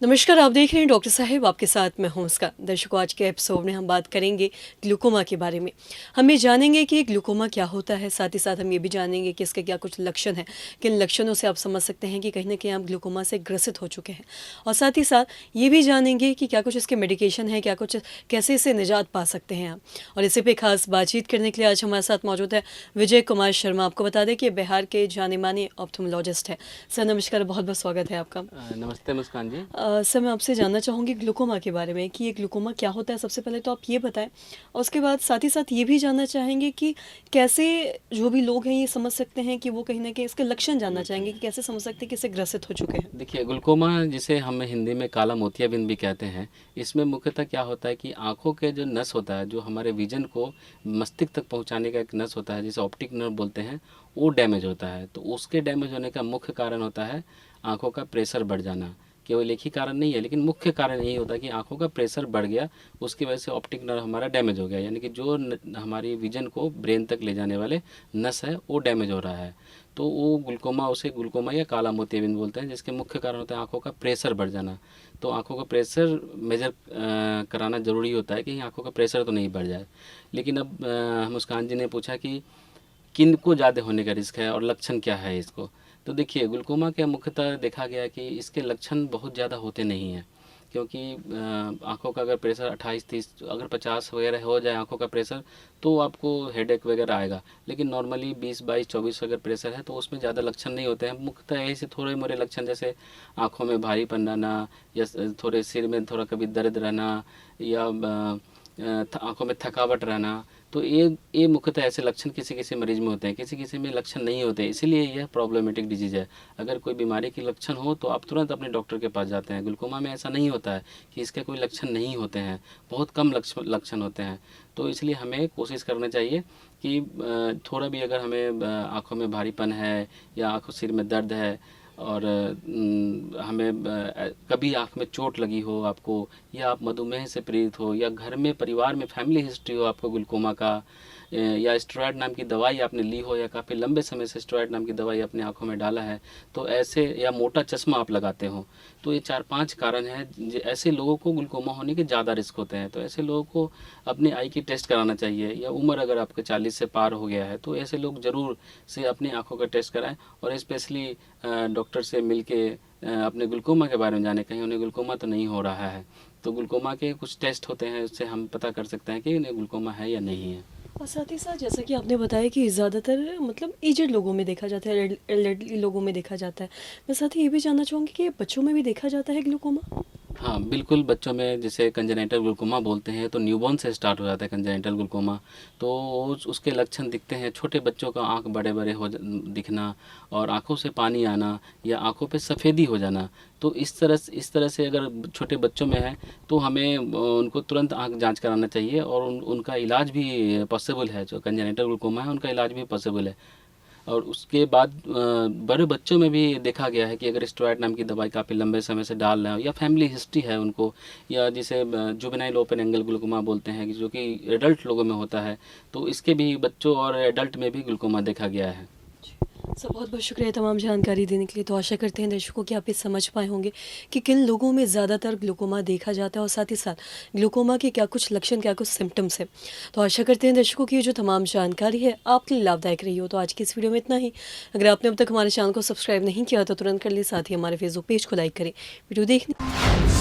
नमस्कार, आप देख रहे हैं डॉक्टर साहब, आपके साथ मैं हूं उसका। दर्शकों, आज के एपिसोड में हम बात करेंगे ग्लूकोमा के बारे में। हम ये जानेंगे कि ग्लूकोमा क्या होता है, साथ ही साथ हम ये भी जानेंगे कि इसके क्या कुछ लक्षण हैं, किन लक्षणों से आप समझ सकते हैं कि कहीं ना कहीं आप ग्लूकोमा से ग्रसित हो चुके हैं। और साथ ही साथ ये भी जानेंगे कि क्या कुछ इसके मेडिकेशन है, क्या कुछ कैसे इससे निजात पा सकते हैं आप। और इसी पे खास बातचीत करने के लिए आज हमारे साथ मौजूद है विजय कुमार शर्मा। आपको बता दें कि बिहार के जाने माने ऑप्थेमोलॉजिस्ट हैं। सर नमस्कार, बहुत बहुत स्वागत है आपका। नमस्ते मुस्कान जी। सर मैं आपसे जानना चाहूँगी ग्लूकोमा के बारे में कि ये ग्लूकोमा क्या होता है। सबसे पहले तो आप ये बताएं, और उसके बाद साथ ही साथ ये भी जानना चाहेंगे कि कैसे जो भी लोग हैं ये समझ सकते हैं कि वो कहीं ना कहीं इसके लक्षण जानना चाहेंगे कि कैसे समझ सकते हैं कि इससे ग्रसित हो चुके हैं। देखिए, ग्लूकोमा जिसे हम हिंदी में काला मोतियाबिंद भी कहते हैं, इसमें मुख्यतः क्या होता है कि आँखों के जो नस होता है, जो हमारे विज़न को मस्तिष्क तक पहुँचाने का एक नस होता है, जिसे ऑप्टिक नर्व बोलते हैं, वो डैमेज होता है। तो उसके डैमेज होने का मुख्य कारण होता है आँखों का प्रेशर बढ़ जाना। केवल एक ही कारण नहीं है, लेकिन मुख्य कारण यही होता है कि आँखों का प्रेशर बढ़ गया, उसकी वजह से ऑप्टिक नर्व हमारा डैमेज हो गया, यानी कि जो हमारी विज़न को ब्रेन तक ले जाने वाले नस है, वो डैमेज हो रहा है। तो वो ग्लूकोमा, उसे ग्लूकोमा या काला मोतियाबिंद बोलते हैं, जिसके मुख्य कारण होता है आँखों का प्रेशर बढ़ जाना। तो आँखों का प्रेशर मेजर कराना ज़रूरी होता है कि आँखों का प्रेशर तो नहीं बढ़ जाए। लेकिन अब मुस्कान जी ने पूछा कि किन को ज़्यादा होने का रिस्क है और लक्षण क्या है इसको। तो देखिए, ग्लूकोमा के मुख्यतः देखा गया कि इसके लक्षण बहुत ज़्यादा होते नहीं हैं, क्योंकि आँखों का अगर प्रेशर 28-30, अगर 50 वगैरह हो जाए आँखों का प्रेशर, तो आपको हेडेक वगैरह आएगा। लेकिन नॉर्मली 20-22-24 अगर प्रेशर है तो उसमें ज़्यादा लक्षण नहीं होते हैं। मुख्यतः ऐसे थोड़े मोरे लक्षण, जैसे आँखों में भारीपन रहना, या थोड़े सिर में थोड़ा कभी दर्द रहना, या आँखों में थकावट रहना। तो ये मुख्यतः ऐसे लक्षण किसी किसी मरीज में होते हैं, किसी किसी में लक्षण नहीं होते हैं, इसीलिए यह प्रॉब्लमेटिक डिजीज़ है। अगर कोई बीमारी के लक्षण हो तो आप तुरंत अपने डॉक्टर के पास जाते हैं। ग्लूकोमा में ऐसा नहीं होता है कि इसके कोई लक्षण नहीं होते हैं, बहुत कम लक्षण होते हैं। तो इसलिए हमें कोशिश करना चाहिए कि थोड़ा भी अगर हमें आँखों में भारीपन है, या आँखों सिर में दर्द है, और हमें कभी आँख में चोट लगी हो आपको, या आप मधुमेह से पीड़ित हो, या घर में परिवार में फैमिली हिस्ट्री हो आपको ग्लूकोमा का, या स्टेरॉयड नाम की दवाई आपने ली हो, या काफ़ी लंबे समय से स्टेरॉयड नाम की दवाई अपने आँखों में डाला है, तो ऐसे, या मोटा चश्मा आप लगाते हो, तो ये 4-5 कारण हैं। ऐसे लोगों को ग्लूकोमा होने के ज़्यादा रिस्क होते हैं। तो ऐसे लोगों को अपने आई की टेस्ट कराना चाहिए, या उम्र अगर आपके 40 से पार हो गया है तो ऐसे लोग ज़रूर से अपनी आँखों का टेस्ट कराएं, और स्पेशली डॉक्टर से मिल के अपने ग्लूकोमा के बारे में जाने, कहीं उन्हें ग्लूकोमा तो नहीं हो रहा है। तो ग्लूकोमा के कुछ टेस्ट होते हैं, उससे हम पता कर सकते हैं कि उन्हें ग्लूकोमा है या नहीं है। और साथ ही साथ जैसा कि आपने बताया कि ज़्यादातर मतलब एजेड लोगों में देखा जाता है, एल्डरली लोगों में देखा जाता है। मैं साथ ही ये भी जानना चाहूँगी कि बच्चों में भी देखा जाता है ग्लूकोमा। हाँ, बिल्कुल, बच्चों में जिसे कंजेनिटल ग्लूकोमा बोलते हैं, तो न्यूबॉर्न से स्टार्ट हो जाता है कंजेनिटल ग्लूकोमा। तो उसके लक्षण दिखते हैं, छोटे बच्चों का आँख बड़े-बड़े दिखना, और आँखों से पानी आना, या आँखों पे सफ़ेदी हो जाना। तो इस तरह से अगर छोटे बच्चों में है तो हमें उनको तुरंत आँख जाँच कराना चाहिए, और उनका इलाज भी पॉसिबल है। जो कंजेनिटल ग्लूकोमा है उनका इलाज भी पॉसिबल है। और उसके बाद बड़े बच्चों में भी देखा गया है कि अगर स्टेरॉयड नाम की दवाई काफ़ी लंबे समय से डाल रहे हो, या फैमिली हिस्ट्री है उनको, या जिसे जुवेनाइल ओपन एंगल ग्लूकोमा बोलते हैं, कि जो कि एडल्ट लोगों में होता है, तो इसके भी बच्चों और एडल्ट में भी ग्लूकोमा देखा गया है। सर बहुत बहुत शुक्रिया तमाम जानकारी देने के लिए। तो आशा करते हैं दर्शकों कि आप ये समझ पाए होंगे कि किन लोगों में ज़्यादातर ग्लूकोमा देखा जाता है, और साथ ही साथ ग्लूकोमा के क्या कुछ लक्षण, क्या कुछ सिम्टम्स हैं। तो आशा करते हैं दर्शकों की ये जो तमाम जानकारी है आपके लिए लाभदायक रही हो। तो आज की इस वीडियो में इतना ही। अगर आपने अब तक हमारे चैनल को सब्सक्राइब नहीं किया तो तुरंत कर लिए, साथ ही हमारे फेसबुक पेज को लाइक करें। वीडियो देखने